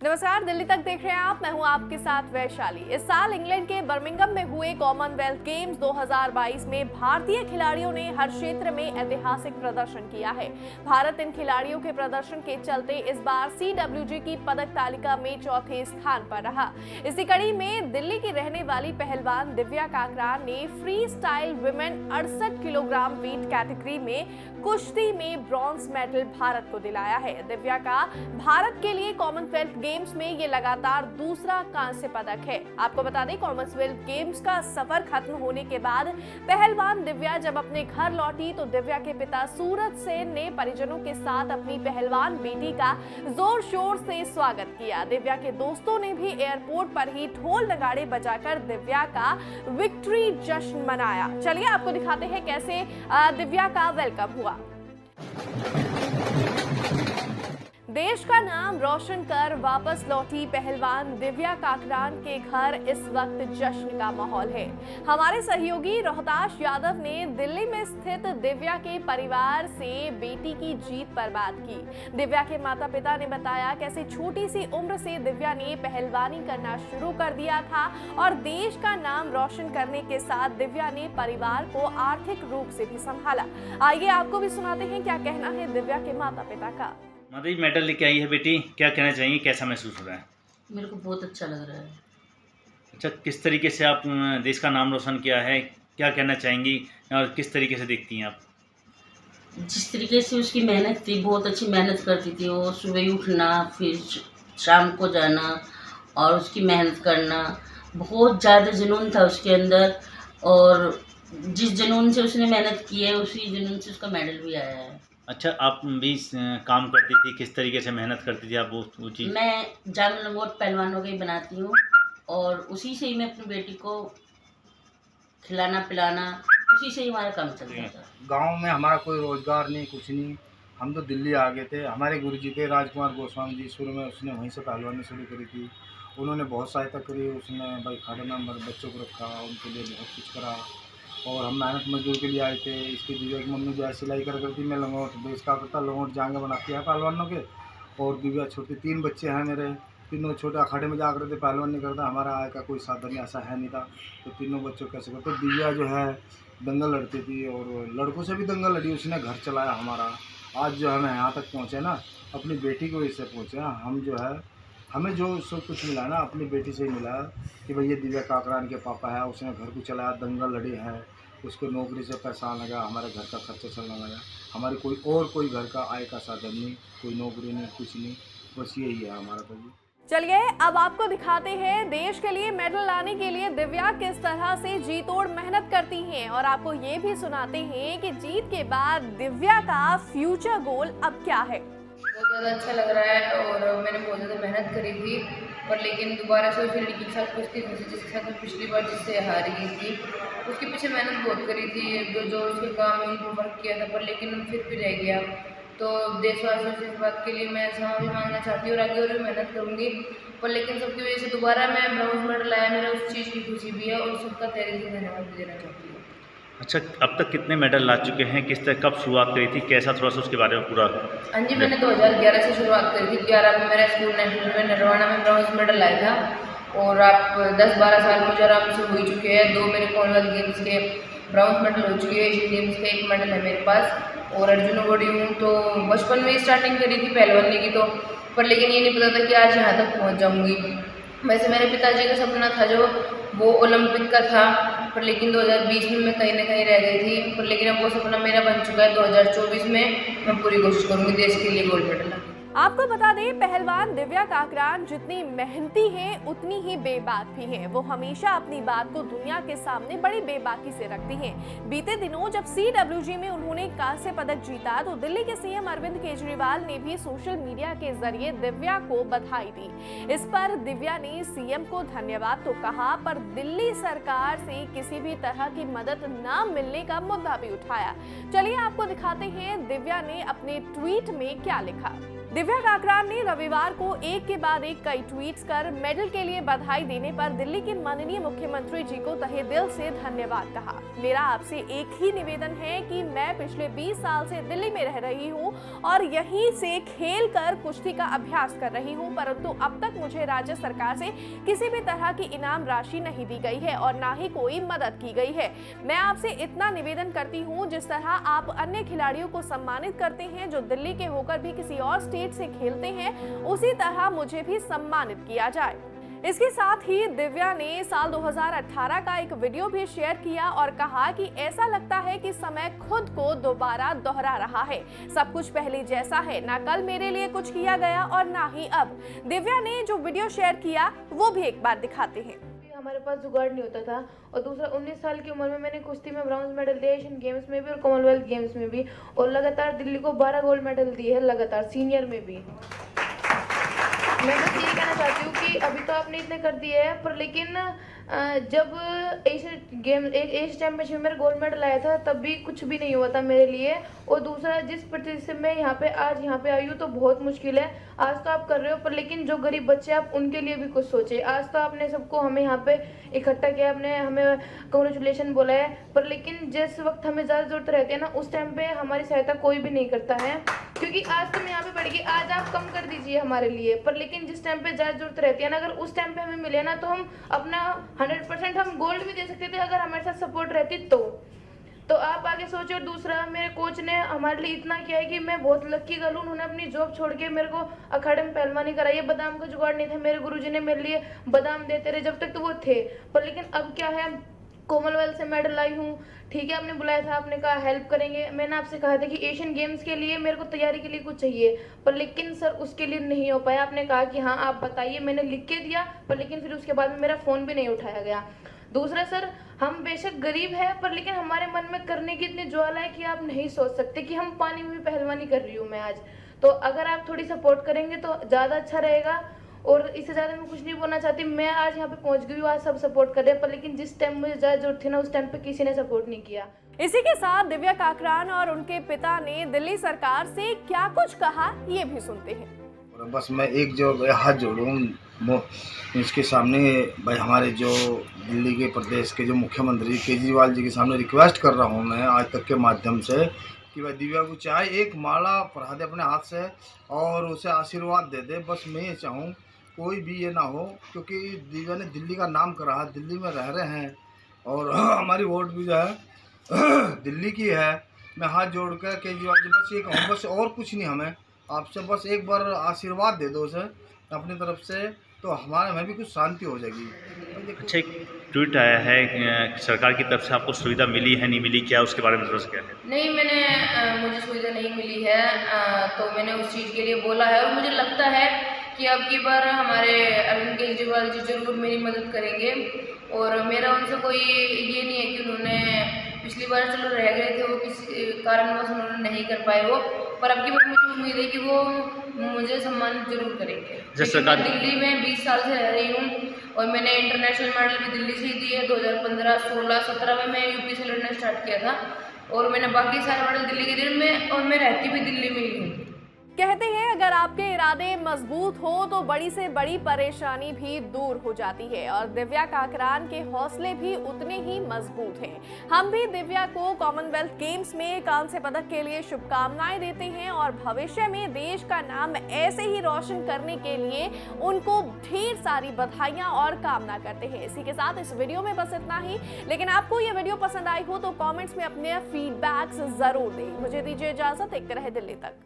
नमस्कार, दिल्ली तक देख रहे हैं आप। मैं हूं आपके साथ वैशाली। इस साल इंग्लैंड के बर्मिंघम में हुए कॉमनवेल्थ गेम्स 2022 में भारतीय खिलाड़ियों ने हर क्षेत्र में ऐतिहासिक प्रदर्शन किया है। भारत इन खिलाड़ियों के प्रदर्शन के चलते इस बार CWG की पदक तालिका में चौथे स्थान पर रहा। इसी कड़ी में दिल्ली की रहने वाली पहलवान दिव्या काकरान ने free style women 68 kilogram weight category में कुश्ती में ब्रॉन्ज मेडल भारत को दिलाया है। दिव्या का भारत के लिए कॉमनवेल्थ गेम्स में ये लगातार दूसरा कांस्य पदक है। आपको बता दें, कॉमनवेल्थ गेम्स का सफर खत्म होने के बाद पहलवान दिव्या जब अपने घर लौटी तो दिव्या के पिता सूरज सेन ने परिजनों के साथ अपनी पहलवान बेटी का जोर शोर से स्वागत किया। दिव्या के दोस्तों ने भी एयरपोर्ट पर ही ढोल नगाड़े बजाकर दिव्या का विक्ट्री जश्न मनाया। चलिए आपको दिखाते हैं कैसे दिव्या का वेलकम हुआ। देश का नाम रोशन कर वापस लौटी पहलवान दिव्या काकरान के घर इस वक्त जश्न का माहौल है। हमारे सहयोगी रोहताश यादव ने दिल्ली में स्थित दिव्या के परिवार से बेटी की जीत पर बात की। दिव्या के माता पिता ने बताया कैसे छोटी सी उम्र से दिव्या ने पहलवानी करना शुरू कर दिया था और देश का नाम रोशन करने के साथ दिव्या ने परिवार को आर्थिक रूप से भी संभाला। आइए आपको भी सुनाते हैं क्या कहना है दिव्या के माता पिता का। माता जी, मेडल लेके आई है बेटी, क्या कहना चाहेंगी, कैसा महसूस हो रहा है? मेरे को बहुत अच्छा लग रहा है। अच्छा, किस तरीके से आप देश का नाम रोशन किया है, क्या कहना चाहेंगी और किस तरीके से देखती हैं आप? जिस तरीके से उसकी मेहनत थी, बहुत अच्छी मेहनत करती थी वो। सुबह उठना, फिर शाम को जाना और उसकी मेहनत करना, बहुत ज़्यादा जुनून था उसके अंदर। और जिस जुनून से उसने मेहनत की है उसी जुनून से उसका मेडल भी आया है। अच्छा, आप भी काम करती थी, किस तरीके से मेहनत करती थी आप वो चीज़? मैं जाम लंगोट पहलवानों की बनाती हूँ और उसी से ही मैं अपनी बेटी को खिलाना पिलाना, उसी से ही हमारा काम चलता था। गांव में हमारा कोई रोजगार नहीं, कुछ नहीं। हम तो दिल्ली आ गए थे। हमारे गुरुजी थे राजकुमार गोस्वामी जी, शुरू में उसने वहीं से पहलवानी शुरू करी थी। उन्होंने बहुत सहायता करी। उसने भाई खाने में हमारे बच्चों को रखा, उनके लिए बहुत कुछ करा। और हम मेहनत मजदूर के लिए आए थे। इसकी दिव्या की मम्मी जो है सिलाई कर करती, मैं लंगोट बेच का करता, लंगोट जांगे बनाती है पहलवानों के। और दिव्या छोटी, 3 बच्चे हैं मेरे, तीनों छोटे अखाड़े में जा करते, पहलवान नहीं करता। हमारा आय का कोई साधन ऐसा है नहीं था, तो तीनों बच्चों कैसे करते। दिव्या जो है दंगल लड़ती थी और लड़कों से भी दंगल लड़ी, उसने घर चलाया हमारा। आज जो हमें यहाँ तक पहुँचे ना, अपनी बेटी को इससे पहुँचे। हम जो है, हमें जो सब कुछ मिला ना अपनी बेटी से ही मिला कि भैया दिव्या काकरान के पापा है, उसने घर को चलाया, दंगल लड़ी है, उसको नौकरी से पैसा आने लगा, हमारे घर का खर्चा चलने लगा। हमारी कोई घर का आय का साधन नहीं, कोई नौकरी नहीं, कुछ नहीं, बस यही है हमारा। तो चलिए अब आपको दिखाते हैं देश के लिए मेडल लाने के लिए दिव्या किस तरह से जी तोड़ मेहनत करती हैं और आपको ये भी सुनाते हैं कि जीत के बाद दिव्या का फ्यूचर गोल अब क्या है। बहुत ज़्यादा अच्छा लग रहा है और मैंने बहुत ज़्यादा मेहनत करी थी, पर लेकिन दोबारा से उसी लड़की के साथ कुश्ती थी जिसके साथ मैं पिछली बार जिससे हारी गई थी। उसके पीछे मेहनत बहुत करी थी, जो उसके काम में उनको वर्क किया था, पर लेकिन फिर भी रह गया। तो देशवासियों से इस बात के लिए मैं क्षमा भी मांगना चाहती हूँ और आगे और भी मेहनत करूँगी, पर लेकिन सबकी वजह से दोबारा मैं ब्रॉन्ज मेडल आया, मेरा उस चीज़ की खुशी भी है और सबका तहे दिल से धन्यवाद भी देना चाहती हूँ। अच्छा, अब तक कितने मेडल ला चुके हैं, किस तरह, कब शुरुआत करी थी, कैसा, थोड़ा सा उसके बारे में पूरा? हाँ जी, मैंने 2011 से शुरुआत करी थी। 11 में मेरा स्कूल नेशनल में नरवाना में ब्रॉन्ज मेडल आया था और आप 10-12 साल मुझे आराम से हो ही चुके हैं। 2 मेरे कॉमनवेल्थ गेम्स के ब्रॉन्ज मेडल हो चुके हैं, एशियन गेम्स का 1 मेडल है मेरे पास और अर्जुन अवार्डी हूँ। तो बचपन में स्टार्टिंग करी थी पहलवानी की, तो पर लेकिन ये नहीं पता था कि आज यहाँ तक पहुँच जाऊँगी। वैसे मेरे पिताजी का सपना था जो वो ओलंपिक का था, पर लेकिन 2020 में मैं कहीं ना कहीं रह गई थी, पर लेकिन अब वो सपना मेरा बन चुका है। 2024 में मैं पूरी कोशिश करूँगी देश के लिए गोल्ड मेडल लाने। आपको बता दें, पहलवान दिव्या काकरान जितनी मेहनती हैं उतनी ही बेबाक भी हैं। वो हमेशा अपनी बात को दुनिया के सामने बड़ी बेबाकी से रखती हैं। बीते दिनों जब CWG में उन्होंने कांस्य पदक जीता तो दिल्ली के CM अरविंद केजरीवाल ने भी सोशल मीडिया के जरिए दिव्या को बधाई दी। इस पर दिव्या ने CM को धन्यवाद तो कहा, पर दिल्ली सरकार से किसी भी तरह की मदद न मिलने का मुद्दा भी उठाया। चलिए आपको दिखाते हैं दिव्या ने अपने ट्वीट में क्या लिखा। दिव्या काकरान ने रविवार को एक के बाद एक कई ट्वीट्स कर मेडल के लिए बधाई देने पर दिल्ली के माननीय मुख्यमंत्री जी को तहे दिल से धन्यवाद कहा। मेरा आपसे एक ही निवेदन है कि मैं पिछले 20 साल से दिल्ली में रह रही हूं और यहीं से खेल कर कुश्ती का अभ्यास कर रही हूं, परंतु अब तक मुझे राज्य सरकार से किसी भी तरह की इनाम राशि नहीं दी गई है और ना ही कोई मदद की गई है। मैं आपसे इतना निवेदन करती हूं, जिस तरह आप अन्य खिलाड़ियों को सम्मानित करते हैं जो दिल्ली के होकर भी किसी और स्टेट से खेलते हैं, उसी तरह मुझे भी सम्मानित किया जाए। इसके साथ ही दिव्या ने साल 2018 का एक वीडियो भी शेयर किया और कहा कि ऐसा लगता है कि समय खुद को दोबारा दोहरा रहा है। सब कुछ पहले जैसा है, ना कल मेरे लिए कुछ किया गया और ना ही अब। दिव्या ने जो वीडियो शेयर किया वो भी एक बार दिखाते हैं। हमारे पास जुगाड़ नहीं होता था और दूसरा 19 साल की उम्र में मैंने कुश्ती में ब्रॉन्ज मेडल दिया, एशियन गेम्स में भी और कॉमनवेल्थ गेम्स में भी, और लगातार दिल्ली को 12 गोल्ड मेडल दिए हैं लगातार, सीनियर में भी। मैं बस ये कहना चाहती हूँ कि अभी तो आपने इतने कर दिए हैं, पर लेकिन जब एशियन चैंपियनशिप में मेरा गोल्ड मेडल आया था तब भी कुछ भी नहीं हुआ था मेरे लिए। और दूसरा, जिस प्रतिशत से मैं आज यहाँ पे आई हूँ तो बहुत मुश्किल है। आज तो आप कर रहे हो, पर लेकिन जो गरीब बच्चे आप उनके लिए भी कुछ सोचे। आज तो आपने सबको हमें यहाँ पे इकट्ठा किया, आपने हमें कांग्रेचुलेशन बोला है, पर लेकिन जिस वक्त हमें ज़्यादा जरूरत रहती है ना, उस टाइम पे हमारी सहायता कोई भी नहीं करता है। क्योंकि आज तो मैं यहाँ पे बढ़ गई, आज आप कम कर दीजिए हमारे लिए, पर लेकिन जिस टाइम पे ज़्यादा जरूरत रहती है ना, अगर उस टाइम पे हमें मिले ना तो हम अपना 100% हम गोल्ड भी दे सकते थे अगर हमारे साथ सपोर्ट रहती तो आप आगे सोचो। और दूसरा, मेरे कोच ने हमारे लिए इतना किया है कि मैं बहुत लकी गर्ल हूँ। उन्होंने अपनी जॉब छोड़ के मेरे को अखाड़े में पहलवानी कराई है। बादाम का जुगाड़ नहीं था, मेरे गुरुजी ने मेरे लिए बादाम देते रहे जब तक तो वो थे, पर लेकिन अब क्या है, कॉमनवेल्थ से मेडल लाई हूँ। ठीक है, आपने बुलाया था, आपने कहा हेल्प करेंगे। मैंने आपसे कहा था कि एशियन गेम्स के लिए मेरे को तैयारी के लिए कुछ चाहिए, पर लेकिन सर उसके लिए नहीं हो पाया। आपने कहा कि हाँ आप बताइए, मैंने लिख के दिया, पर लेकिन फिर उसके बाद में मेरा फ़ोन भी नहीं उठाया गया। दूसरा सर, हम बेशक गरीब है, पर लेकिन हमारे मन में करने की इतनी ज्वाला है कि आप नहीं सोच सकते कि हम पानी में भी पहलवानी कर रही हूँ मैं आज। तो अगर आप थोड़ी सपोर्ट करेंगे तो ज़्यादा अच्छा रहेगा। और इससे ज़्यादा मैं कुछ नहीं बोलना चाहती। मैं आज यहाँ पे पहुँच गई हूँ, आज सब सपोर्ट कर रहे हैं, पर लेकिन जिस टाइम मुझे ज़्यादा जरूरत थी ना, उस टाइम पे किसी ने सपोर्ट नहीं किया। इसी के साथ दिव्या काकरान और उनके पिता ने दिल्ली सरकार से क्या कुछ कहा, ये भी सुनते हैं। बस मैं एक जो हाथ जोड़ूँ इसके सामने, भाई हमारे जो दिल्ली के प्रदेश के जो मुख्यमंत्री केजरीवाल जी के सामने रिक्वेस्ट कर रहा हूँ मैं आज तक के माध्यम से कि भाई दिव्या को चाहे एक माला पढ़ा दे अपने हाथ से और उसे आशीर्वाद दे दे। बस मैं ये चाहूँ कोई भी ये ना हो, क्योंकि दिव्या ने दिल्ली का नाम करा है, दिल्ली में रह रहे हैं और हमारी वोट भी जो है दिल्ली की है। मैं हाथ जोड़ कर केजरीवाल जी बस ये कहूँ, बस और कुछ नहीं, हमें आपसे बस एक बार आशीर्वाद दे दो उसे अपनी तरफ से, तो हमारे में भी कुछ शांति हो जाएगी। अच्छा, एक ट्वीट आया है सरकार की तरफ से आपको सुविधा मिली है नहीं मिली, क्या उसके बारे में थोड़ा सा क्या है? नहीं, मुझे सुविधा नहीं मिली है, तो मैंने उस चीज़ के लिए बोला है और मुझे लगता है कि अब की बार हमारे अरविंद केजरीवाल जी जरूर मेरी मदद करेंगे। और मेरा उनसे कोई ये नहीं है कि उन्होंने पिछली बार चलो रह गए थे, वो किसी कारणवश उन्होंने नहीं कर पाए वो, पर अब की बार मुझे उम्मीद है कि वो मुझे सम्मानित जरूर करेंगे। मैं दिल्ली में 20 साल से रह रही हूँ और मैंने इंटरनेशनल मेडल भी दिल्ली से ही दिए। 2015, 16, 17 में मैं यूपी से लड़ना स्टार्ट किया था और मैंने बाकी सारे मेडल दिल्ली के दिल में, और मैं रहती भी दिल्ली में ही हूँ। कहते हैं अगर आपके इरादे मजबूत हो तो बड़ी से बड़ी परेशानी भी दूर हो जाती है, और दिव्या काकरान के हौसले भी उतने ही मजबूत हैं। हम भी दिव्या को कॉमनवेल्थ गेम्स में कांस्य पदक के लिए शुभकामनाएं देते हैं और भविष्य में देश का नाम ऐसे ही रोशन करने के लिए उनको ढेर सारी बधाइयां और कामना करते हैं। इसी के साथ इस वीडियो में बस इतना ही, लेकिन आपको ये वीडियो पसंद आई हो तो कॉमेंट्स में अपने फीडबैक्स जरूर दें। मुझे दीजिए इजाजत, देखते रहे दिल्ली तक।